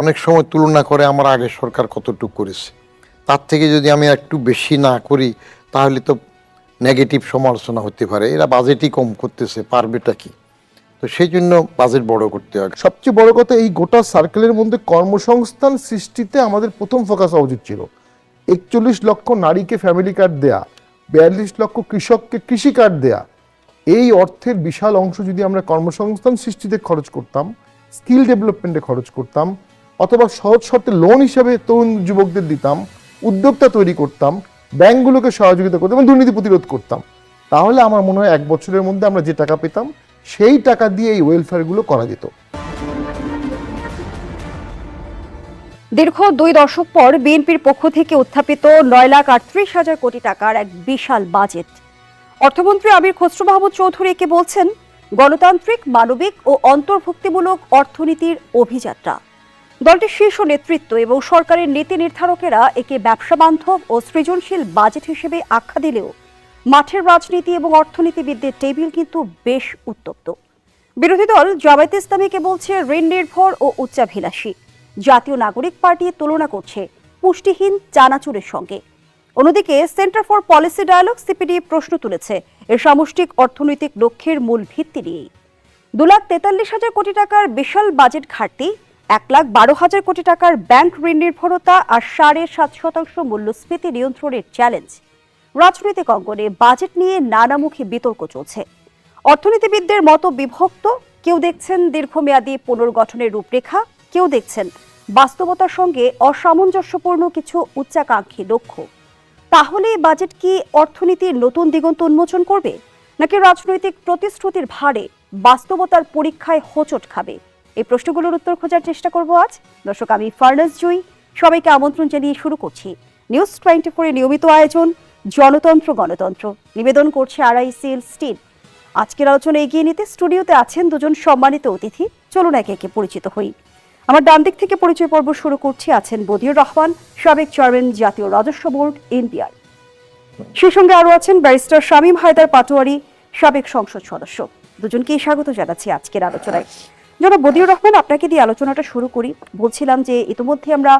অনেক সময় তুলনা করে আমার আগের সরকার কতটুকু করেছে, তার থেকে যদি আমি একটু বেশি না করি তাহলে তো নেগেটিভ সমালোচনা হতে পারে, এরা বাজেটই কম করতেছে, পারবেটা কি? তো সেই জন্য বাজেট বড় করতে হবে। সবচেয়ে বড় কথা, এই গোটা সার্কেলের মধ্যে কর্মসংস্থান সৃষ্টিতে আমাদের প্রথম ফোকাস হওয়া উচিত ছিল। 41 লক্ষ নারীকে ফ্যামিলি কার্ড দেয়া, 42 লক্ষ কৃষককে কৃষি কার্ড দেয়া, এই অর্থের বিশাল অংশ যদি আমরা কর্মসংস্থান সৃষ্টিতে খরচ করতাম, স্কিল ডেভেলপমেন্টে খরচ করতাম, অথবা সহজ শর্তে লোন হিসেবে তরুণ যুবকদের দিতাম, উদ্যোক্তা তৈরি করতাম, ব্যাংকগুলোকে সহযোগিতা করতাম এবং দুর্নীতি প্রতিরোধ করতাম, তাহলে আমার মনে হয় 1 বছরের মধ্যে আমরা যে টাকা পেতাম সেই টাকা দিয়ে এই ওয়েলফেয়ারগুলো করা যেত। দীর্ঘ 2 দশক পর বিএনপির পক্ষ থেকে উত্থাপিত 9,38,000 কোটি টাকার এক বিশাল বাজেট। অর্থমন্ত্রী আমির খসরু মাহমুদ চৌধুরী একে বলছেন গণতান্ত্রিক, মানবিক ও অন্তর্ভুক্তিমূলক অর্থনীতির অভিযাত্রা। দলটির শীর্ষ নেতৃত্ব এবং সরকারের নীতি নির্ধারকেরা একে ব্যবসা বান্ধব ও সৃজনশীল বাজেট হিসেবে আখ্যা দিলেও মাঠের রাজনীতি এবং অর্থনীতিবিদদের টেবিল কিন্তু বেশ উত্তপ্ত। বিরোধী দল জামায়াতে ইসলামীকে বলছে ঋণ নির্ভর ও উচ্চাভিলাষী, জাতীয় নাগরিক পার্টি তুলনা করছে পুষ্টিহীন চানাচুরের সঙ্গে। অন্যদিকে centre for policy dialogue CPD প্রশ্ন তুলেছে এর সামষ্টিক অর্থনৈতিক লক্ষ্যের মূল ভিত্তি নিয়েই। 2,43,000 কোটি টাকার বিশাল বাজেট ঘাটতি, 1,12,000 কোটি টাকার ব্যাংক ঋণ নির্ভরতা আর 7.5% মূল্যস্ফীতি নিয়ন্ত্রণের চ্যালেঞ্জ। রাজনৈতিক অঙ্গনে বাজেট নিয়ে নানামুখী বিতর্ক চলছে। অর্থনীতিবিদদের মতো বিভক্ত, কেউ দেখছেন দীর্ঘমেয়াদী পুনর্গঠনের রূপরেখা, কেউ দেখছেন বাস্তবতার সঙ্গে অসামঞ্জস্যপূর্ণ কিছু উচ্চাকাঙ্ক্ষী লক্ষ্য। তাহলে বাজেট কি অর্থনীতির নতুন দিগন্ত উন্মোচন করবে, নাকি রাজনৈতিক প্রতিশ্রুতির ভারে বাস্তবতার পরীক্ষায় হোঁচট খাবে? এই প্রশ্নগুলোর উত্তর খোঁজার চেষ্টা করব আজ। দর্শক, আমি ফারনাজ জুই, সবাইকে আমন্ত্রণ জানিয়ে শুরু করছি নিউজ 24 এর নিয়মিত আয়োজন জনতন্ত্র গণতন্ত্র। নিবেদন করছে RICL স্টিল। আজকের আলোচনা এগিয়ে নিতে স্টুডিওতে আছেন দুজন সম্মানিত অতিথি। চলুন একে একে পরিচিত হই। আমার ডান দিক থেকে পরিচয় পর্ব শুরু করছি। আছেন বদিউর রহমান, সাবেক চেয়ারম্যান জাতীয় রাজস্ব বোর্ড NBR। সেই সঙ্গে আরো আছেন ব্যারিস্টার শামীম হায়দার পাটোয়ারি, সাবেক সংসদ সদস্য। দুজনকেই স্বাগত জানাচ্ছি আজকের আলোচনায়। জনাব বদিউর রহমান, আপনাকে দিয়ে আলোচনাটা শুরু করি। বলছিলাম যে ইতিমধ্যে আমরা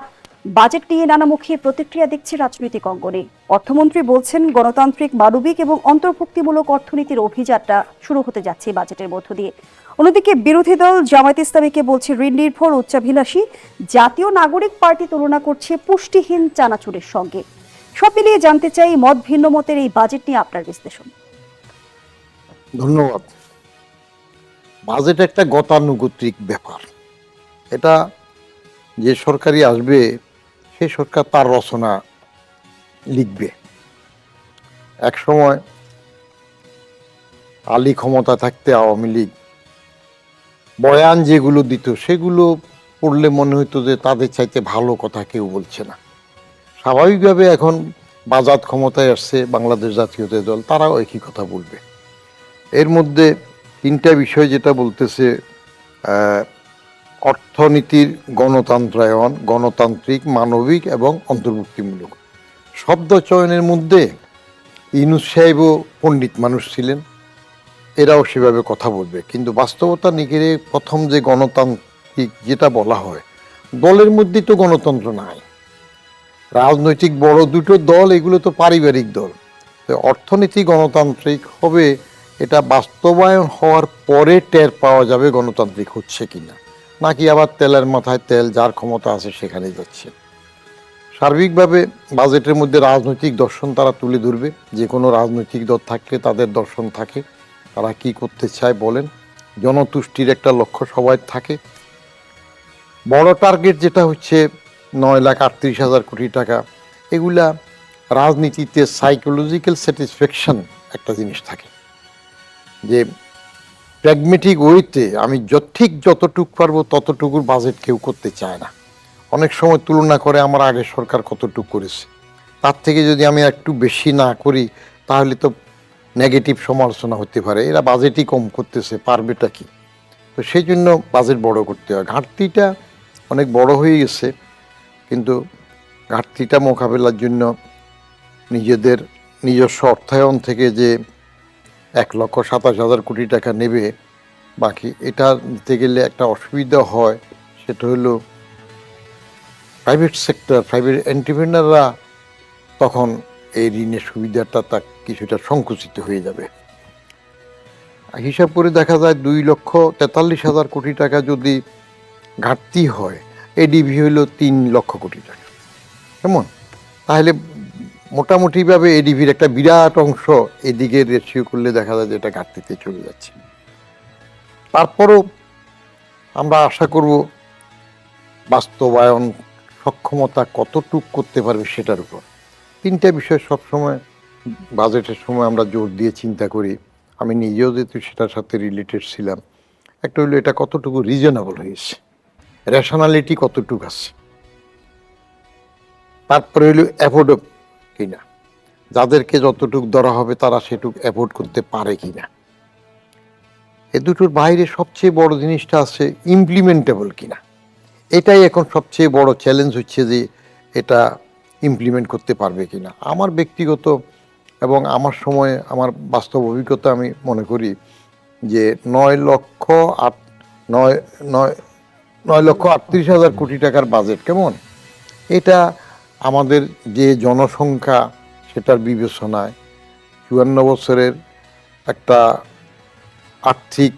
বাজেট নিয়ে নানামুখী প্রতিক্রিয়া দেখছি রাজনৈতিক অঙ্গনে। অর্থমন্ত্রী বলছেন গণতান্ত্রিক, মানবিক এবং অন্তর্ভুক্তিমূলক অর্থনীতির অভিযাত্রা শুরু হতে যাচ্ছে বাজেটের মধ্য দিয়ে। অন্যদিকে বিরোধী দল জামায়াতে ইসলামীকে বলছে ঋণ নির্ভর, উচ্চাভিলাষী, জাতীয় নাগরিক পার্টি তুলনা করছে পুষ্টিহীন চানাচুরের সঙ্গে। সব মিলিয়ে জানতে চাই মত ভিন্ন মতের এই বাজেট নিয়ে আপনার বিশ্লেষণ। ধন্যবাদ। বাজেট একটা গতানুগতিক ব্যাপার। এটা যে সরকারই আসবে সেই সরকার তার রচনা লিখবে। এক সময় আলী ক্ষমতা থাকতে আওয়ামী লীগ বয়ান যেগুলো দিত সেগুলো পড়লে মনে হতো যে তাদের চাইতে ভালো কথা কেউ বলছে না। স্বাভাবিকভাবে এখন বাজাত ক্ষমতায় আসছে বাংলাদেশ জাতীয়তাবাদী দল, তারাও একই কথা বলবে। এর মধ্যে 3টা বিষয় যেটা বলতেছে, অর্থনীতির গণতন্ত্রায়ন, গণতান্ত্রিক, মানবিক এবং অন্তর্ভুক্তিমূলক। শব্দ চয়নের মধ্যে ইউনূস সাহেবও পণ্ডিত মানুষ ছিলেন, এরাও সেভাবে কথা বলবে, কিন্তু বাস্তবতা নিকেরে প্রথম যে গণতান্ত্রিক যেটা বলা হয়, দলের মধ্যেই তো গণতন্ত্র নাই। রাজনৈতিক বড় দুটো দল, এগুলো তো পারিবারিক দল। তো অর্থনীতি গণতান্ত্রিক হবে, এটা বাস্তবায়ন হওয়ার পরে টের পাওয়া যাবে গণতান্ত্রিক হচ্ছে কিনা, নাকি আবার তেলের মাথায় তেল, যার ক্ষমতা আছে সেখানে যাচ্ছে। সার্বিকভাবে বাজেটের মধ্যে রাজনৈতিক দর্শন তারা তুলে ধরবে। যে কোনো রাজনৈতিক দল থাকলে তাদের দর্শন থাকে, তারা কি করতে চায় বলেন। জনতুষ্টির একটা লক্ষ্য সবাই থাকে। বড় টার্গেট যেটা হচ্ছে 9,38,000 কোটি টাকা, এগুলা রাজনীতিতে সাইকোলজিক্যাল স্যাটিসফ্যাকশন একটা জিনিস থাকে, যে প্র্যাগমেটিক ওয়েতে আমি ঠিক যতটুকু পারবো ততটুকুর বাজেট কেউ করতে চায় না। অনেক সময় তুলনা করে আমার আগের সরকার কতটুকু করেছে, তার থেকে যদি আমি একটু বেশি না করি তাহলে তো নেগেটিভ সমালোচনা হতে পারে, এরা বাজেটই কম করতেছে, পারবেটা কি? তো সেই জন্য বাজেট বড় করতে হয়। ঘাটতিটা অনেক বড় হয়ে গেছে, কিন্তু ঘাটতিটা মোকাবেলার জন্য নিজেদের নিজস্ব অর্থায়ন থেকে যে 1,27,000 কোটি টাকা নেবে, বাকি এটা নিতে গেলে একটা অসুবিধা হয়, সেটা হলো প্রাইভেট সেক্টর, প্রাইভেট এন্টারপ্রেনাররা তখন এই ঋণের সুবিধাটা তা কিছুটা সংকুচিত হয়ে যাবে। হিসাব করে দেখা যায় 2,43,000 কোটি টাকা যদি ঘাটতি হয়, এডিবি হইল 3 লক্ষ কোটি টাকা, কেমন? তাহলে মোটামুটিভাবে এডিবির একটা বিরাট অংশ এদিকে রেশিও করলে দেখা যায় যে এটা ঘাটতিতে চলে যাচ্ছে। তারপরও আমরা আশা করব বাস্তবায়ন সক্ষমতা কতটুক করতে পারবে সেটার উপর। 3টা বিষয় সবসময় বাজেটের সময় আমরা জোর দিয়ে চিন্তা করি, আমি নিজেও যেহেতু সেটার সাথে রিলেটেড ছিলাম। একটা হলো এটা কতটুকু রিজনেবল হয়েছে, রেশনালিটি কতটুকু আছে, তারপরে হলো অ্যাফোর্ড কিনা, যাদেরকে যতটুকু ধরা হবে তারা সেটুকু অ্যাফোর্ড করতে পারে কিনা। এ দুটোর বাইরে সবচেয়ে বড় জিনিসটা আছে ইমপ্লিমেন্টেবল কিনা। এটাই এখন সবচেয়ে বড় চ্যালেঞ্জ হচ্ছে যে এটা ইমপ্লিমেন্ট করতে পারবে কিনা। আমার ব্যক্তিগত এবং আমার সময় আমার বাস্তব অভিজ্ঞতা আমি মনে করি যে 9,38,000 কোটি টাকার বাজেট, কেমন? এটা আমাদের যে জনসংখ্যা সেটার বিবেচনায় 54 বছরের একটা আর্থিক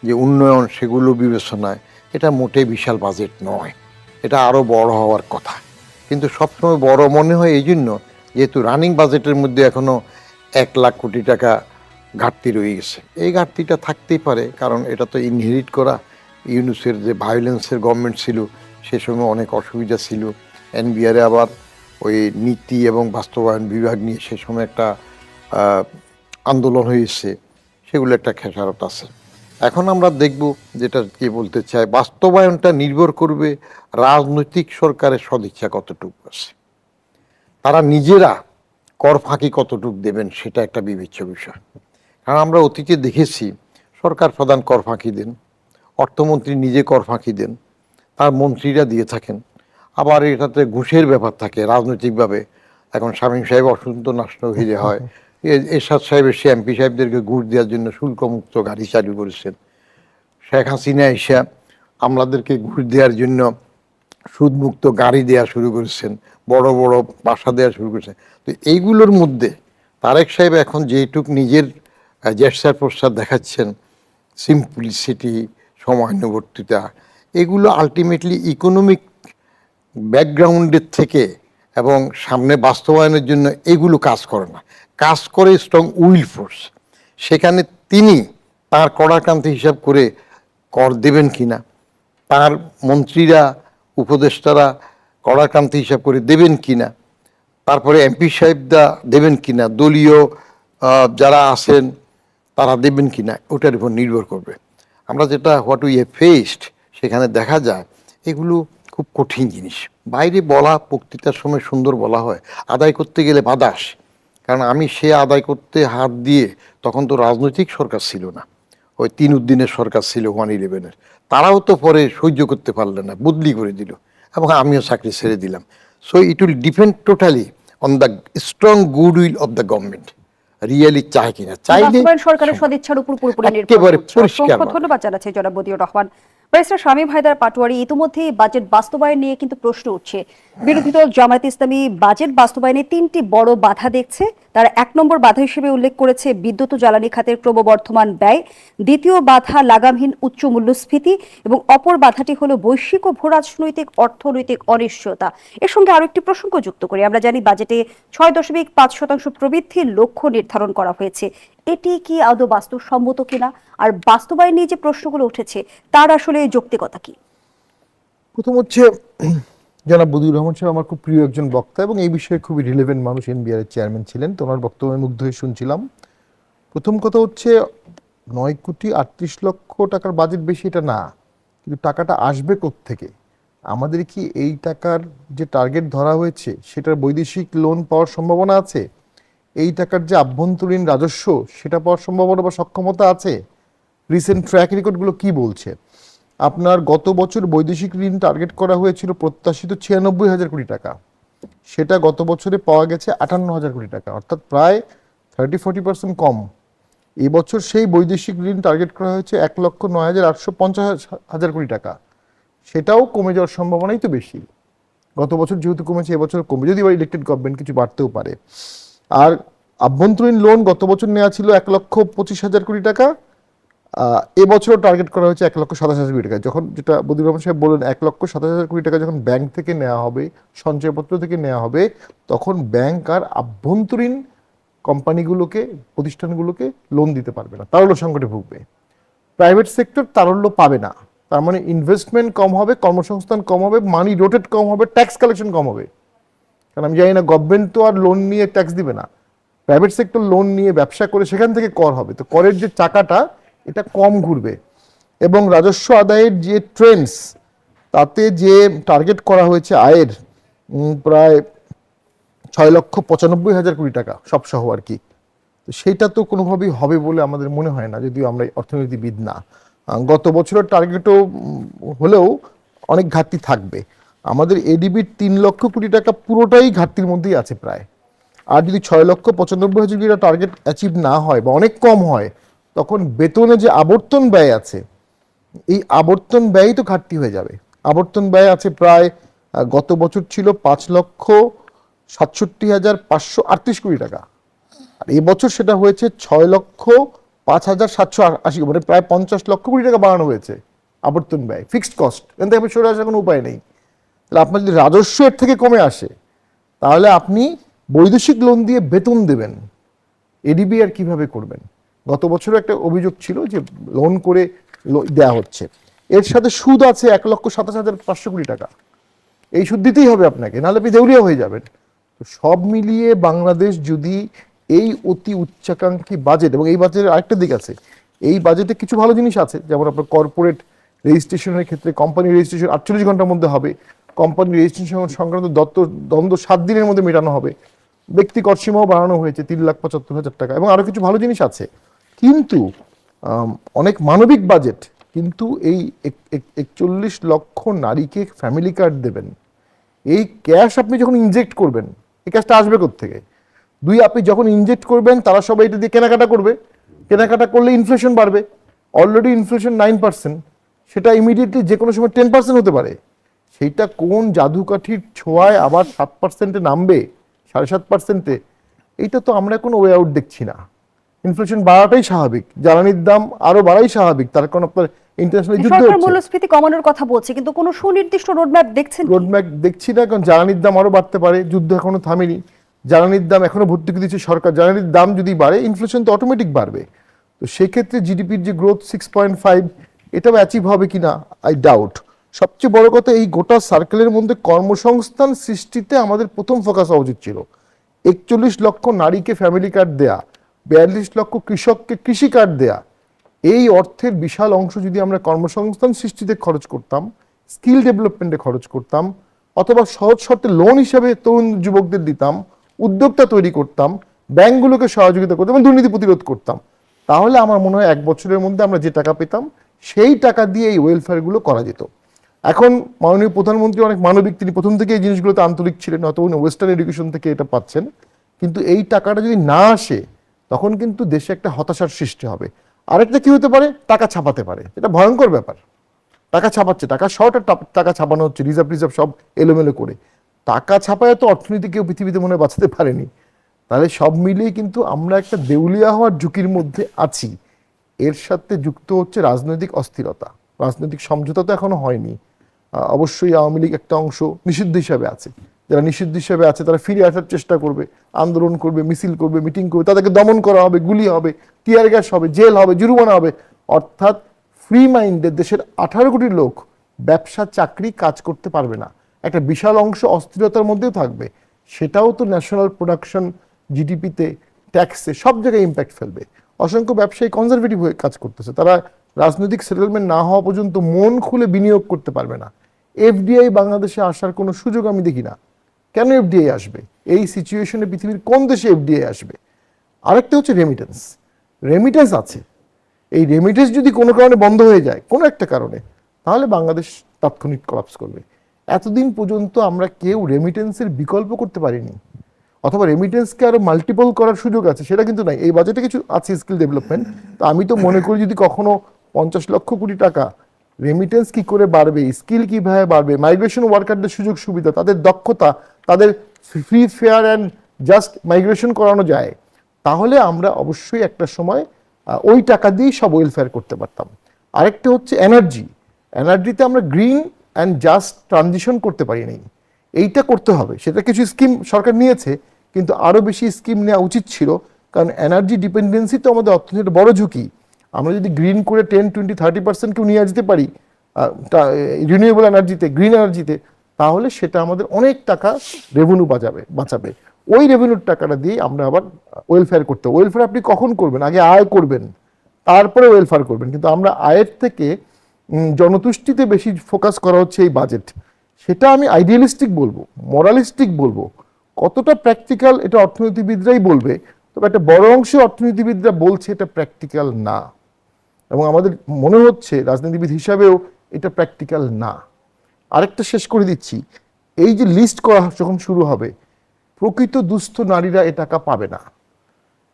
যে উন্নয়ন সেগুলো বিবেচনায় এটা মোটেই বিশাল বাজেট নয়, এটা আরও বড় হওয়ার কথা। কিন্তু সবসময় বড় মনে হয় এই জন্য যেহেতু রানিং বাজেটের মধ্যে এখনও 1 লাখ কোটি টাকা ঘাটতি রয়ে গেছে। এই ঘাটতিটা থাকতেই পারে, কারণ এটা তো ইনহেরিট করা। ইউনুসের যে ভায়োলেন্সের গভর্নমেন্ট ছিল সে সময় অনেক অসুবিধা ছিল। এনবিআরে আবার ওই নীতি এবং বাস্তবায়ন বিভাগ নিয়ে সে সময় একটা আন্দোলন হয়েছে, সেগুলো একটা খেসারত আছে। এখন আমরা দেখব যেটা কি বলতে চাই, বাস্তবায়নটা নির্ভর করবে রাজনৈতিক সরকারের সদিচ্ছা কতটুকু আছে, তারা নিজেরা কর ফাঁকি কতটুকু দেবেন সেটা একটা বিবেচ্য বিষয়। কারণ আমরা অতীতে দেখেছি সরকার প্রধান কর ফাঁকি দেন, অর্থমন্ত্রী নিজে কর ফাঁকি দেন, তার মন্ত্রীরা দিয়ে থাকেন। আবার এটাতে ঘুষের ব্যাপার থাকে রাজনৈতিকভাবে। এখন শামীম সাহেব অসন্ত নষ্ট হয়ে হয়, এরশাদ সাহেব এসে এমপি সাহেবদেরকে ঘুষ দেওয়ার জন্য শুল্কমুক্ত গাড়ি চালু করেছেন। শেখ হাসিনা এসে আমলাদেরকে ঘুষ দেওয়ার জন্য সুদমুক্ত গাড়ি দেওয়া শুরু করেছেন, বড় বড় বাসা দেওয়া শুরু করেছেন। তো এইগুলোর মধ্যে তারেক সাহেব এখন যেটুক নিজের জেস্টার প্রস্তাব দেখাচ্ছেন, সিম্পলিসিটি, সময়ানুবর্তিতা, এগুলো আলটিমেটলি ইকোনমিক ব্যাকগ্রাউন্ডের থেকে এবং সামনে বাস্তবায়নের জন্য এগুলো কাজ করে না, কাজ করে স্ট্রং উইল ফোর্স। সেখানে তিনি তার কড়াক্রান্তি হিসাব করে কর দেবেন কিনা, তার মন্ত্রীরা উপদেষ্টারা কড়াক্রান্তি হিসাব করে দেবেন কিনা, তারপরে এমপি সাহেবরা দেবেন কিনা, দলীয় যারা আছেন তারা দেবেন কিনা, ওটার উপর নির্ভর করবে। আমরা যেটা হোয়াট উই হ্যাভ ফেসড সেখানে দেখা যায় এগুলো খুব কঠিন জিনিস। বাইরে বলা বক্তৃতার সময় সুন্দর বলা হয়, আদায় করতে গেলে বাধা আসে। কারণ আমি সে আদায় করতে হাত দিয়ে, তখন তো রাজনৈতিক সরকার ছিল না, ওই 3 উদ্দিনের সরকার ছিল 111-এর, তারাও তো পরে সহ্য করতে পারলে না, বদলি করে দিল এবং আমিও চাকরি ছেড়ে দিলাম। So it will depend totally on the strong good will of the government, really চায় কিনা। চাইলে সরকারের সদিচ্ছার উপর পুরোপুরি নির্ভর একেবারে করছে। পরিষ্কার। অসংখ্য ধন্যবাদ জানাচ্ছি জনাব বদিউর রহমান। ব্যারিস্টার শামীম হায়দার পাটোয়ারি, ইতিমধ্যে বাজেট বাস্তবায়ন নিয়ে কিন্তু প্রশ্ন উঠছে। বিরোধী দল জামায়াতে ইসলামী বাজেট বাস্তবায়নে 3টি বড় বাধা দেখছে। তারা 1 নম্বর বাধা হিসেবে উল্লেখ করেছে বিদ্যুৎ ও জ্বালানি খাতের ক্রমবর্ধমান ব্যয়, দ্বিতীয় বাধা লাগামহীন উচ্চ মূল্যস্ফীতি এবং অপর বাধাটি হলো বৈশ্বিক ও ভূরাজনৈতিক অর্থনৈতিক অনিশ্চয়তা। এর সঙ্গে আরো একটি প্রসঙ্গ যুক্ত করি, আমরা জানি বাজেটে 6.5% প্রবৃদ্ধির লক্ষ্য নির্ধারণ করা হয়েছে। এটি কি আদৌ বাস্তবসম্মত কিনা, আর বাস্তবায়ন নিয়ে যে প্রশ্নগুলো উঠেছে তার আসলে যৌক্তিকতা কি? প্রথম হচ্ছে, জনাব বদিউর রহমান সাহেব আমার খুব প্রিয় একজন বক্তা এবং এই বিষয়ে খুবই রিলেভেন্ট মানুষ, এনবিআর এর চেয়ারম্যান ছিলেন, তো ওনার বক্তব্যে মুগ্ধ হয়ে শুনছিলাম। প্রথম কথা হচ্ছে 9,38,00,000 টাকার বাজেট বেশি এটা না, কিন্তু টাকাটা আসবে কোত্থেকে? আমাদের কি এই টাকার যে টার্গেট ধরা হয়েছে সেটার বৈদেশিক লোন পাওয়ার সম্ভাবনা আছে? এই টাকার যে আভ্যন্তরীণ রাজস্ব সেটা পাওয়ার সম্ভাবনা বা সক্ষমতা আছে? রিসেন্ট ট্র্যাক রেকর্ডগুলো কি বলছে? আপনার গত বছর বৈদেশিক ঋণ টার্গেট করা হয়েছিল প্রত্যাশিত 96,000 কোটি টাকা, সেটা গত বছরে পাওয়া গেছে 58,000 কোটি টাকা, অর্থাৎ প্রায় 30-40% কম। এই বছর সেই বৈদেশিক ঋণ টার্গেট করা হয়েছে 1,09,850,000 কোটি টাকা, সেটাও কমে যাওয়ার সম্ভাবনাই তো বেশি। গত বছর যেহেতু কমেছে এবছর কমবে, যদি এবার ইলেকটেড গভর্নমেন্ট কিছু বাড়তেও পারে। আর আভ্যন্তরীণ লোন গত বছর নেওয়া ছিল 1,25,000 কোটি টাকা, এবছর টার্গেট করা হয়েছে 1,27,000 কোটি টাকা। যখন যেটা বদিউর রহমান সাহেব বললেন 1,27,000 কোটি টাকা যখন ব্যাংক থেকে নেওয়া হবে, সঞ্চয়পত্র থেকে নেওয়া হবে, তখন ব্যাংক আর আভ্যন্তরীণ কোম্পানিগুলোকে, প্রতিষ্ঠানগুলোকে লোন দিতে পারবে না, তারল্য সংকটে ভুগবে। প্রাইভেট সেক্টর তারল্য পাবে না, তার মানে ইনভেস্টমেন্ট কম হবে, কর্মসংস্থান কম হবে, মানি রোটেট কম হবে, ট্যাক্স কালেকশন কম হবে। কারণ আমি জানি না, গভর্নমেন্ট তো আর লোন নিয়ে ট্যাক্স দিবে না, প্রাইভেট সেক্টর লোন নিয়ে ব্যবসা করে সেখান থেকে কর হবে, তো করের যে চাকাটা এটা কম ঘুরবে। এবং রাজস্ব আদায়ের যে ট্রেন্ডস, তাতে যে টার্গেট করা হয়েছে আয়ের প্রায় 6,95,000 কোটি টাকা সব সহ আর কি, তো সেইটা তো কোনোভাবেই হবে বলে আমাদের মনে হয় না, যদিও আমরা অর্থনীতিবিদ না। গত বছরের টার্গেটও হলেও অনেক ঘাটতি থাকবে। আমাদের এডিবির 3 লক্ষ কোটি টাকা পুরোটাই ঘাটতির মধ্যেই আছে প্রায়। আর যদি 6,95,000 কোটি টাকা টার্গেট অ্যাচিভ না হয় বা অনেক কম হয়, তখন বেতনে যে আবর্তন ব্যয় আছে, এই আবর্তন ব্যয়ই তো ঘাটতি হয়ে যাবে। আবর্তন ব্যয় আছে প্রায়, গত বছর ছিল 5,67,538 কোটি টাকা, আর এবছর সেটা হয়েছে 6,05,780, মানে প্রায় 50 লক্ষ কোটি টাকা বাড়ানো হয়েছে আবর্তন ব্যয়, ফিক্সড কস্ট। এখান থেকে আপনি সরে আসার কোনো উপায় নেই। তাহলে আপনার যদি রাজস্ব এর থেকে কমে আসে, তাহলে আপনি বৈদেশিক লোন দিয়ে বেতন দেবেন, এডিবি আর কিভাবে করবেন? গত বছরও একটা অভিযোগ ছিল যে লোন করে দেয়া হচ্ছে, এর সাথে সুদ আছে 1,27,500 কোটি টাকা, এই সুদ দিতেই হবে আপনাকে, নাহলে আপনি দেউলিয়া হয়ে যাবেন। তো সব মিলিয়ে বাংলাদেশ যদি এই অতি উচ্চাকাঙ্ক্ষী বাজেট, এবং এই বাজেটের আরেকটা দিক আছে, এই বাজেটে কিছু ভালো জিনিস আছে, যেমন আপনার কর্পোরেট রেজিস্ট্রেশনের ক্ষেত্রে কোম্পানি রেজিস্ট্রেশন 48 ঘন্টার মধ্যে হবে, কোম্পানি রেজিস্ট্রেশন সংক্রান্ত দ্বন্দ্ব 7 দিনের মধ্যে মেটানো হবে, ব্যক্তি কর সীমাও বাড়ানো হয়েছে 3,75,000 টাকা, এবং আরো কিছু ভালো জিনিস আছে। কিন্তু অনেক মানবিক বাজেট, কিন্তু এই 41 লক্ষ নারীকে ফ্যামিলি কার্ড দেবেন, এই ক্যাশ আপনি যখন ইনজেক্ট করবেন, এই ক্যাশটা আসবে কোত্থেকে? দুই, আপনি যখন ইনজেক্ট করবেন তারা সবাই এটা দিয়ে কেনাকাটা করবে, কেনাকাটা করলে ইনফ্লেশন বাড়বে, অলরেডি ইনফ্লেশন 9%, সেটা ইমিডিয়েটলি যে কোনো সময় 10% হতে পারে। সেইটা কোন জাদুকাঠির ছোঁয়ায় আবার 7%-এ নামবে, 7.5%-এ, এইটা তো আমরা কোনো ওয়ে আউট দেখছি না। ইনফ্লেশন বাড়াটাই স্বাভাবিক, জ্বালানির দাম আরো বাড়াই স্বাভাবিক, তার কারণ আপনার ইন্টারন্যাশনাল যুদ্ধ সরকার হচ্ছে। মূল্যস্ফীতি কমানোর কথা বলছে, কিন্তু কোনো সুনির্দিষ্ট রোডম্যাপ দেখছেন? রোডম্যাপ দেখছি না, কারণ জ্বালানির দাম আরো বাড়তে পারে, যুদ্ধ এখনো থামেনি, জ্বালানির দাম এখনো ভর্তুকি দিচ্ছে সরকার, জ্বালানির দাম যদি বাড়ে ইনফ্লেশন তো অটোমেটিক বাড়বে। তো সেক্ষেত্রে জিডিপির যে গ্রোথ 6.5, এটাও অ্যাচিভ হবে কিনা আই ডাউট। সবচেয়ে বড় কথা, এই গোটা সার্কেলের মধ্যে কর্মসংস্থান সৃষ্টিতে আমাদের প্রথম ফোকাস হওয়া উচিত ছিল। 41 লক্ষ নারীকে ফ্যামিলি কার্ড দেয়া, 42 লক্ষ কৃষককে কৃষি কার্ড দেয়া, এই অর্থের বিশাল অংশ যদি আমরা কর্মসংস্থান সৃষ্টিতে খরচ করতাম, স্কিল ডেভেলপমেন্টে খরচ করতাম, অথবা সহজ শর্তে লোন হিসেবে তরুণ যুবকদের দিতাম, উদ্যোক্তা তৈরি করতাম, ব্যাংকগুলোকে সহযোগিতা করতাম, দুর্নীতি প্রতিরোধ করতাম, তাহলে আমার মনে হয় 1 বছরের মধ্যে আমরা যে টাকা পেতাম সেই টাকা দিয়ে এই ওয়েলফেয়ারগুলো করা যেত। এখন মাননীয় প্রধানমন্ত্রী অনেক মানবিক, তিনি প্রথম থেকে এই জিনিসগুলোতে আন্তরিক ছিলেন, হয়তো উনি ওয়েস্টার্ন এডুকেশন থেকে এটা পাচ্ছেন, কিন্তু এই টাকাটা যদি না আসে তখন কিন্তু দেশে একটা হতাশার সৃষ্টি হবে। আরেকটা কি হতে পারে, টাকা ছাপাতে পারে, এটা ভয়ঙ্কর ব্যাপার। টাকা ছাপাচ্ছে, টাকা শর্ট আর টাকা ছাপানো হচ্ছে, রিজার্ভ সব এলোমেলো করে। টাকা ছাপায় তো অর্থনীতি কেউ পৃথিবীতে মনে হয় বাঁচাতে পারেনি। তাহলে সব মিলিয়ে কিন্তু আমরা একটা দেউলিয়া হওয়ার ঝুঁকির মধ্যে আছি। এর সাথে যুক্ত হচ্ছে রাজনৈতিক অস্থিরতা, রাজনৈতিক সমঝোতা তো এখনো হয়নি। অবশ্যই আওয়ামী লীগ একটা অংশ নিষিদ্ধ হিসাবে আছে, যারা নিষিদ্ধ হিসাবে আছে তারা ফিরে আসার চেষ্টা করবে, আন্দোলন করবে, মিছিল করবে, মিটিং করবে, তাদেরকে দমন করা হবে, গুলি হবে, টিয়ার গ্যাস হবে, জেল হবে, জরিমানা হবে। অর্থাৎ ফ্রি মাইন্ডের দেশের 18 কোটি লোক ব্যবসা চাকরি কাজ করতে পারবে না, একটা বিশাল অংশ অস্থিরতার মধ্যেও থাকবে। সেটাও তো ন্যাশনাল প্রোডাকশন, জিডিপিতে, ট্যাক্সে, সব জায়গায় ইম্প্যাক্ট ফেলবে। অসংখ্য ব্যবসায়ী কনজারভেটিভ হয়ে কাজ করতেছে, তারা রাজনৈতিক সেটেলমেন্ট না হওয়া পর্যন্ত মন খুলে বিনিয়োগ করতে পারবে না। এফডিআই বাংলাদেশে আসার কোনো সুযোগ আমি দেখি না। কেন এফডিআই আসবে এই সিচুয়েশনে? পৃথিবীর কোন দেশে এফডিআই আসবে? আরেকটা হচ্ছে রেমিটেন্স। রেমিটেন্স আছে, এই রেমিটেন্স যদি কোনো কারণে বন্ধ হয়ে যায়, কোনো একটা কারণে, তাহলে বাংলাদেশ তাৎক্ষণিক কলাপস করবে। এতদিন পর্যন্ত আমরা কেউ রেমিটেন্সের বিকল্প করতে পারিনি, অথবা রেমিটেন্সকে আরো মাল্টিপল করার সুযোগ আছে, সেটা কিন্তু নাই। এই বাজেটে কিছু আছে স্কিল ডেভেলপমেন্ট, তো আমি তো মনে করি যদি কখনো 50 লক্ষ কোটি টাকা রেমিটেন্স কি করে বাড়বে, স্কিল কিভাবে বাড়বে, মাইগ্রেশন ওয়ার্কারদের সুযোগ সুবিধা, তাদের দক্ষতা, তাদের free fair and just migration করানো যায়, তাহলে আমরা অবশ্যই একটা সময় ওই টাকা দিয়েই সব ওয়েলফেয়ার করতে পারতাম। আরেকটা হচ্ছে এনার্জিতে আমরা গ্রিন অ্যান্ড জাস্ট ট্রানজিশন করতে পারি নাই, এইটা করতে হবে। সেটা কিছু স্কিম সরকার নিয়েছে, কিন্তু আরও বেশি স্কিম নেওয়া উচিত ছিল, কারণ এনার্জি ডিপেন্ডেন্সি তো আমাদের অর্থনীতির বড় ঝুঁকি। আমরা যদি গ্রিন করে 10, 20, 30% নিয়ে যেতে পারি রিনিউয়েবল এনার্জিতে, গ্রিন এনার্জিতে, তাহলে সেটা আমাদের অনেক টাকা রেভিনিউ বাঁচাবে। ওই রেভিনিউর টাকাটা দিয়ে আমরা আবার ওয়েলফেয়ার করতে, ওয়েলফেয়ার আপনি কখন করবেন, আগে আয় করবেন তারপরে ওয়েলফেয়ার করবেন। কিন্তু আমরা আয়ের থেকে জনতুষ্টিতে বেশি ফোকাস করা হচ্ছে এই বাজেট। সেটা আমি আইডিয়ালিস্টিক বলবো, মোরালিস্টিক বলবো, কতটা প্র্যাকটিক্যাল এটা অর্থনীতিবিদরাই বলবে, তবে একটা বড় অংশ অর্থনীতিবিদরা বলছে এটা প্র্যাকটিক্যাল না, এবং আমাদের মনে হচ্ছে রাজনীতিবিদ হিসাবেও এটা প্র্যাকটিক্যাল না। আরেকটা শেষ করে দিচ্ছি, এই যে লিস্ট করা যখন শুরু হবে, প্রকৃত দুস্থ নারীরা এ টাকা পাবে না।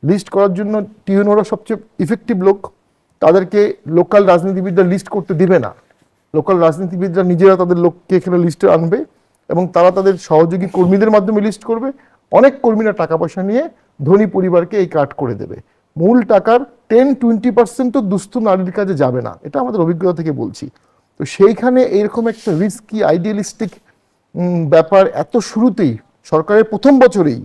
লিস্ট করার জন্য টিউনোরা সবচেয়ে ইফেক্টিভ লোক, তাদেরকে লোকাল রাজনীতিবিদরা লিস্ট করতে দিবে না। লোকাল রাজনীতিবিদরা নিজেরা তাদের লোককে এখানে লিস্টে আনবে এবং তারা তাদের সহযোগী কর্মীদের মাধ্যমে লিস্ট করবে। অনেক কর্মীরা টাকা পয়সা নিয়ে ধনী পরিবারকে এই কার্ড করে দেবে। মূল টাকার 10-20% তো দুস্থ নারীর কাজে যাবে না, এটা আমাদের অভিজ্ঞতা থেকে বলছি। তো সেইখানে এইরকম একটা রিস্কি আইডিয়ালিস্টিক ব্যাপার এত শুরুতেই, সরকারের প্রথম বছরেই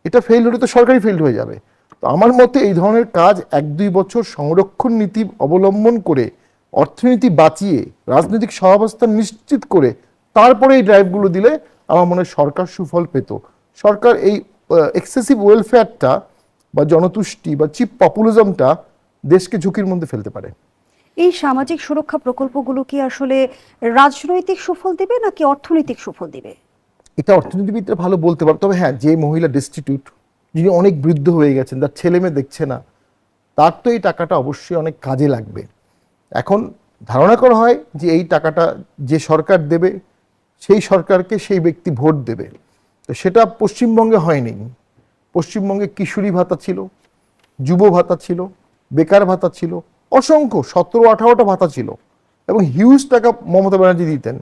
এটা ফেল হলে তো সরকারই ফেল হয়ে যাবে। তো আমার মতে এই ধরনের কাজ 1-2 বছর সংরক্ষণ নীতি অবলম্বন করে, অর্থনীতি বাঁচিয়ে, রাজনৈতিক সহাবস্থান নিশ্চিত করে তারপরে এই ড্রাইভগুলো দিলে আমার মনে হয় সরকার সুফল পেত। সরকার এই এক্সেসিভ ওয়েলফেয়ারটা বা জনতুষ্টি বা চিপ পপুলিজমটা দেশকে ঝুঁকির মধ্যে ফেলতে পারে। এই সামাজিক সুরক্ষা প্রকল্পগুলো কি আসলে রাজনৈতিক সুফল দিবে নাকি অর্থনৈতিক সুফল দিবে? এটা অর্থনীতিবিদরা ভালো বলতে পারে, তবে হ্যাঁ, যে মহিলা ডিস্টিটিউট, যিনি অনেক বৃদ্ধ হয়ে গেছেন, তার ছেলে মেয়ে দেখছে না, তার তো এই টাকাটা অবশ্যই অনেক কাজে লাগবে। এখন ধারণা করা হয় যে এই টাকাটা যে সরকার দেবে সেই সরকারকে সেই ব্যক্তি ভোট দেবে, তো সেটা পশ্চিমবঙ্গে হয়নি। পশ্চিমবঙ্গে কিশোরী ভাতা ছিল, যুব ভাতা ছিল, বেকার ভাতা ছিল, অসংখ্য 17-18টা ভাতা ছিল, এবং হিউজ টাকা মমতা ব্যানার্জি দিতেন।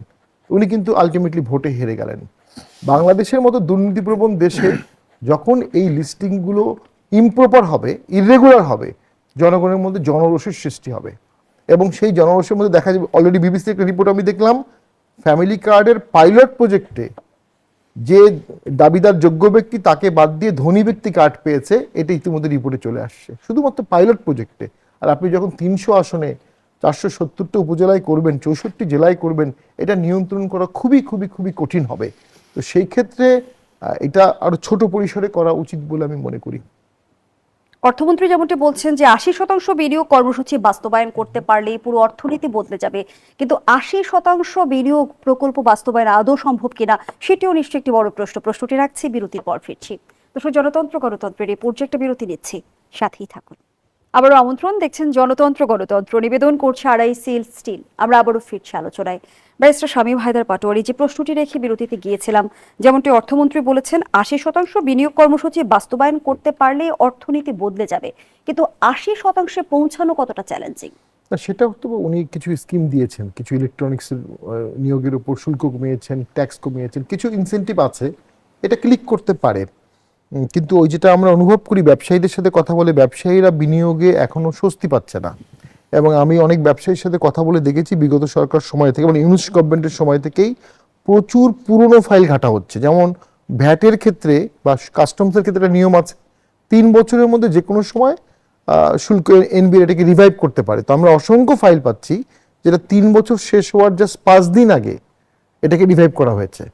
উনি কিন্তু আলটিমেটলি ভোটে হেরে গেলেন। বাংলাদেশের মতো দুর্নীতিপ্রবণ দেশে যখন এই লিস্টিংগুলো ইমপ্রপার হবে, ইররেগুলার হবে, জনগণের মধ্যে জনরোষের সৃষ্টি হবে, এবং সেই জনরোষের মধ্যে দেখা যাবে, অলরেডি বিবিসি একটা রিপোর্ট আমি দেখলাম, ফ্যামিলি কার্ডের পাইলট প্রজেক্টে যে দাবিদার যোগ্য ব্যক্তি তাকে বাদ দিয়ে ধনী ব্যক্তি কার্ড পেয়েছে, এটা ইতিমধ্যে রিপোর্টে চলে আসছে, শুধুমাত্র পাইলট প্রজেক্টে। আর আপনি যখন 300 আসনে 470টা উপজেলায় করবেন, 64 জেলায় করবেন, এটা নিয়ন্ত্রণ করা খুবই খুবই খুবই কঠিন হবে। তো সেই ক্ষেত্রে এটা আরো ছোট পরিসরে করা উচিত বলে আমি মনে করি। অর্থমন্ত্রী যেমনটি বলছেন যে 80% বিনিয়োগ কর্মসূচি বাস্তবায়ন করতে পারলেই পুরো অর্থনীতি বদলে যাবে, কিন্তু 80% বিনিয়োগ প্রকল্প বাস্তবায়ন আদৌ সম্ভব কিনা সেটিও নিশ্চয়ই একটি বড় প্রশ্ন। প্রশ্নটি রাখছি, বিরতির পর ফিরছি। তো গণতন্ত্রের এই পর্যায়ে বিরতি নিচ্ছি, সাথেই থাকুন। আবারও আমন্ত্রণ, দেখছেন গণতন্ত্র নিবেদন করছে আড়াই স্টিল। আমরা আবারও ফিরছি আলোচনায়। ব্যারিস্টার শামীম হায়দার পাটোয়ারি, যে প্রশ্নটি রেখে বিরতিতে গিয়েছিলাম, যেমনটি অর্থমন্ত্রী বলেছেন 80% বিনিয়োগ কর্মসূচি বাস্তবায়ন করতে পারলে অর্থনীতি বদলে যাবে, কিন্তু 80% পৌঁছানো কতটা চ্যালেঞ্জিং? সেটা তো উনি কিছু স্কিম দিয়েছেন, কিছু ইলেকট্রনিক্স নিয়োগের উপর শুল্ক কমিয়েছেন, ট্যাক্স কমিয়েছেন, কিছু ইনসেন্টিভ আছে, এটা ক্লিক করতে পারে। কিন্তু ওই যেটা আমরা অনুভব করি, ব্যবসায়ীদের সাথে কথা বলে, ব্যবসায়ীরা বিনিয়োগে এখনো স্বস্তি পাচ্ছে না। এবং আমি অনেক ব্যবসায়ীর সাথে কথা বলে দেখেছি, বিগত সরকার সময় থেকে, মানে ইউনুস গভর্নমেন্টের সময় থেকেই প্রচুর পুরনো ফাইল ঘাটা হচ্ছে। যেমন ভ্যাটের ক্ষেত্রে বা কাস্টমসের ক্ষেত্রে নিয়ম আছে, 3 বছরের মধ্যে যে কোনো সময় শুল্ক এনবিআর এটাকে রিভাইভ করতে পারে। তো আমরা অসংখ্য ফাইল পাচ্ছি যেটা 3 বছর শেষ হওয়ার জাস্ট 5 দিন আগে এটাকে রিভাইভ করা হয়েছে।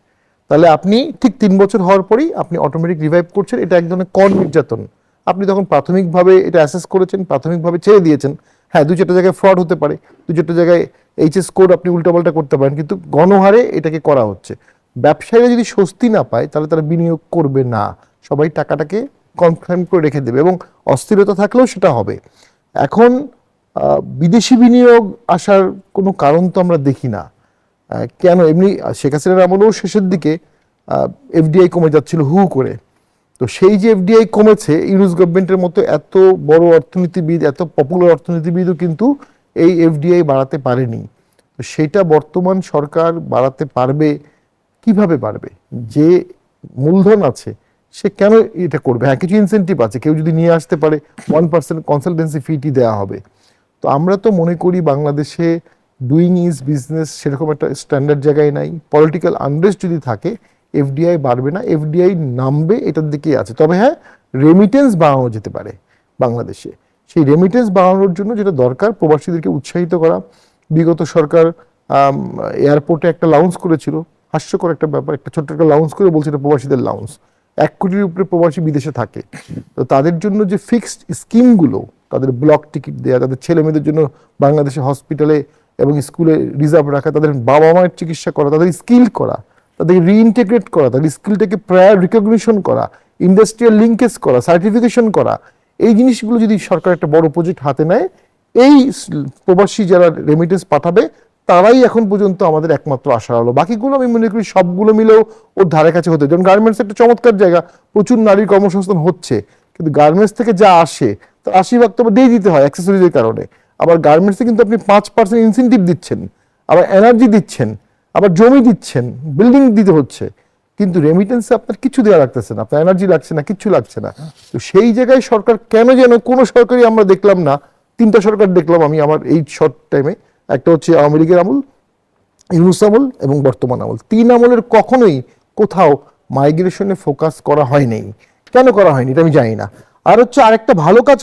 তাহলে আপনি ঠিক 3 বছর হওয়ার পরেই আপনি অটোমেটিক রিভাইভ করছেন, এটা এক ধরনের কর নির্যাতন। আপনি তখন প্রাথমিকভাবে এটা অ্যাসেস করেছেন, প্রাথমিকভাবে ছেড়ে দিয়েছেন। হ্যাঁ, 2-4টা জায়গায় ফ্রড হতে পারে, 2-4টা জায়গায় এইচএস কোড আপনি উল্টাপাল্টা করতে পারেন, কিন্তু গণহারে এটাকে করা হচ্ছে। ব্যবসায়ীরা যদি স্বস্তি না পায় তাহলে তারা বিনিয়োগ করবে না, সবাই টাকাটাকে কনফার্ম করে রেখে দেবে, এবং অস্থিরতা থাকলেও সেটা হবে। এখন বিদেশি বিনিয়োগ আসার কোনো কারণ তো আমরা দেখি না। কেন? এমনি শেখ হাসিনার আমলেও শেষের দিকে এফডিআই কমে যাচ্ছিল হু করে। তো সেই যে এফডিআই কমেছে, ইউনুস গভর্নমেন্টের মতো এত বড় অর্থনীতিবিদ, এত পপুলার অর্থনীতিবিদও কিন্তু এই এফডিআই বাড়াতে পারেনি। তো সেটা বর্তমান সরকার বাড়াতে পারবে, কিভাবে পারবে? যে মূলধন আছে সে কেন এটা করবে? হ্যাঁ, কিছু ইনসেন্টিভ আছে, কেউ যদি নিয়ে আসতে পারে 1% কনসালটেন্সি ফিটি দেওয়া হবে। তো আমরা তো মনে করি বাংলাদেশে ডুইং ইজ বিজনেস সেরকম একটা স্ট্যান্ডার্ড জায়গায় নাই। পলিটিক্যাল আনরেস্ট যদি থাকে এফডিআই বাড়বে না, এফডিআই নামবে, এটার দিকেই আছে। তবে হ্যাঁ, রেমিটেন্স বাড়ানো যেতে পারে বাংলাদেশে। সেই রেমিটেন্স বাড়ানোর জন্য যেটা দরকার, প্রবাসীদেরকে উৎসাহিত করা। বিগত সরকার এয়ারপোর্টে একটা লাউন্স করেছিল, হাস্যকর একটা ব্যাপার, একটা ছোট্ট একটা লাউন্স করে বলছে এটা প্রবাসীদের লাউন্স। 1 কোটির উপরে প্রবাসী বিদেশে থাকে, তো তাদের জন্য যে ফিক্সড স্কিমগুলো, তাদের ব্লক টিকিট দেওয়া, তাদের ছেলে মেয়েদের জন্য বাংলাদেশে হসপিটালে এবং স্কুলে রিজার্ভ রাখা, তাদের বাবা মায়ের চিকিৎসা করা, তাদের স্কিল করা, তাদেরকে রিইন্টিগ্রেট করা, তাদের স্কিলটাকে প্রায়র রিকগনিশন করা, ইন্ডাস্ট্রিয়াল লিঙ্কেজ করা, সার্টিফিকেশন করা, এই জিনিসগুলো যদি সরকার একটা বড় প্রজেক্ট হাতে নেয়, এই প্রবাসী যারা রেমিটেন্স পাঠাবে তারাই এখন পর্যন্ত আমাদের একমাত্র আশা হলো। বাকিগুলো আমি মনে করি সবগুলো মিলেও ওর ধারে কাছে হতে, যেমন গার্মেন্টস একটা চমৎকার জায়গা, প্রচুর নারীর কর্মসংস্থান হচ্ছে, কিন্তু গার্মেন্টস থেকে যা আসে তার 80% তো দিয়ে দিতে হয় অ্যাক্সেসরিজের কারণে। আবার গার্মেন্টসে কিন্তু আপনি 5% ইনসেন্টিভ দিচ্ছেন, আবার এনার্জি দিচ্ছেন, আবার জমি দিচ্ছেন, বিল্ডিং দিতে হচ্ছে, কিন্তু রেমিটেন্সে আপনার কিছু দেওয়া লাগতেছে না, আপনার এনার্জি লাগছে না, কিচ্ছু লাগছে না। তো সেই জায়গায় সরকার কেন যেন, কোনো সরকারই আমরা দেখলাম না, 3টা সরকার দেখলাম আমি আমার এই শর্ট টাইমে, একটা হচ্ছে আওয়ামী লীগের আমল, ইউনূস আমল এবং বর্তমান আমল, 3 আমলের কখনোই কোথাও মাইগ্রেশনে ফোকাস করা হয়নি। কেন করা হয়নি এটা আমি জানি না। আর হচ্ছে আরেকটা ভালো কাজ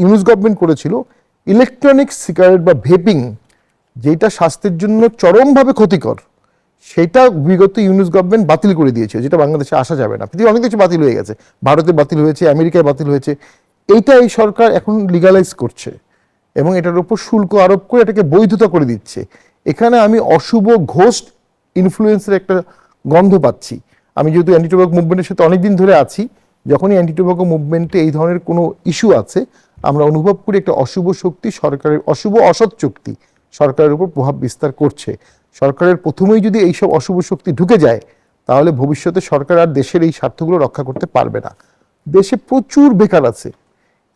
ইউনূস গভর্নমেন্ট করেছিল, ইলেকট্রনিক সিগারেট বা ভেপিং, যেটা স্বাস্থ্যের জন্য চরমভাবে ক্ষতিকর, সেটা বিগত ইউনূস গভর্নমেন্ট বাতিল করে দিয়েছে, যেটা বাংলাদেশে আসা যাবে না। পৃথিবীর অনেক কিছু বাতিল হয়ে গেছে, ভারতে বাতিল হয়েছে, আমেরিকায় বাতিল হয়েছে, এইটা এই সরকার এখন লিগালাইজ করছে এবং এটার উপর শুল্ক আরোপ করে এটাকে বৈধতা করে দিচ্ছে। এখানে আমি অশুভ ঘোস্ট ইনফ্লুয়েন্সের একটা গন্ধ পাচ্ছি। আমি যেহেতু অ্যান্টি টোব্যাকো মুভমেন্টের সাথে অনেকদিন ধরে আছি, যখনই অ্যান্টি টোব্যাকো মুভমেন্টে এই ধরনের কোনো ইস্যু আছে, আমরা অনুভব করি একটা অশুভ শক্তি, সরকারের অশুভ অসৎ শক্তি সরকারের উপর প্রভাব বিস্তার করছে। সরকারের প্রথমেই যদি এইসব অশুভ শক্তি ঢুকে যায়, তাহলে ভবিষ্যতে সরকার আর দেশের এই স্বার্থগুলো রক্ষা করতে পারবে না। দেশে প্রচুর বেকার আছে,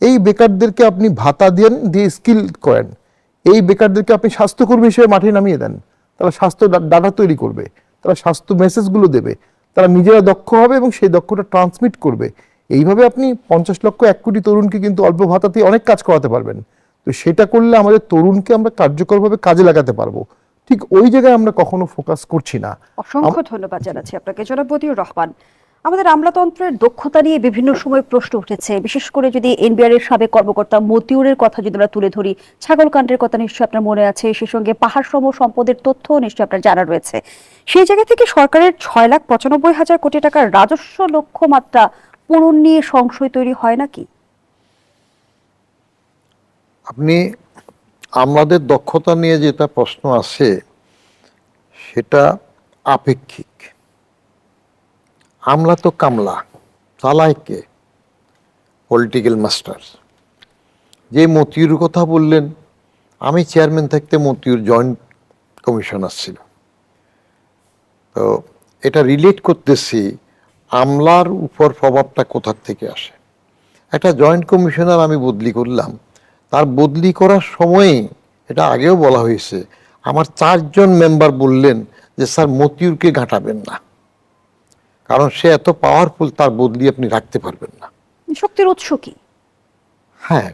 এই বেকারদেরকে আপনি ভাতা দেন, দিয়ে স্কিল করেন। এই বেকারদেরকে আপনি স্বাস্থ্যকর্মী হিসেবে মাঠে নামিয়ে দেন, তারা স্বাস্থ্য ডাটা তৈরি করবে, তারা স্বাস্থ্য মেসেজগুলো দেবে, তারা নিজেরা দক্ষ হবে এবং সেই দক্ষতা ট্রান্সমিট করবে। এইভাবে আপনি 50 লক্ষ 1 কোটি তরুণকে কিন্তু অল্প ভাতাতে অনেক কাজ করাতে পারবেন। তো সেটা করলে আমাদের তরুণকে আমরা কার্যকরভাবে কাজে লাগাতে পারবো। ঠিক ওই জায়গায় আমরা কখনো ফোকাস করছি না। অসংখ্য ধন্যবাদ জানাচ্ছি আপনাকে জনাব মতিউর রহমান। আমাদের আমলাতন্ত্রের দক্ষতা নিয়ে বিভিন্ন সময় প্রশ্ন উঠেছে, বিশেষ করে যদি এনবিআর এর সাবেক কর্মকর্তা মতিউরের কথা যদি আমরা তুলে ধরি, ছাগলকাণ্ডের কথা নিশ্চয়ই আপনার মনে আছে, সেই সঙ্গে পাহাড় সম সম্পদের তথ্য নিশ্চয়ই আপনার জানা রয়েছে। সেই জায়গা থেকে সরকারের 6,95,000 কোটি টাকার রাজস্ব লক্ষ্যমাত্রা পূরণ নিয়ে সংশয় তৈরি হয় নাকি? আপনি আমাদের দক্ষতা নিয়ে যেটা প্রশ্ন আছে সেটা আপেক্ষিক। আমলা তো কামলা, চালায় কে? Political master. যে মতিউর কথা বললেন, আমি চেয়ারম্যান থাকতে মতিউর জয়েন্ট কমিশনার ছিল। তো এটা রিলেট করতেছি আমলার উপর প্রভাবটা কোথার থেকে আসে। একটা জয়েন্ট কমিশনার আমি বদলি করলাম, তার বদলি করার সময়ই, এটা আগেও বলা হয়েছে, আমার 4 জন মেম্বার বললেন যে স্যার মতিউরকে ঘাঁটাবেন না, কারণ সে এত পাওয়ারফুল, তার বদলি আপনি রাখতে পারবেন না। শক্তির উৎস কি? হ্যাঁ,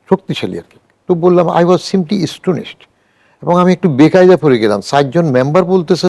শক্তিশালী আর কি। তো বললাম, আই ওয়াজ সিম্পলি স্টুনিশড, এবং আমি একটু বেকায়দা পড়ে গেলাম। 4 জন মেম্বার বলতেছে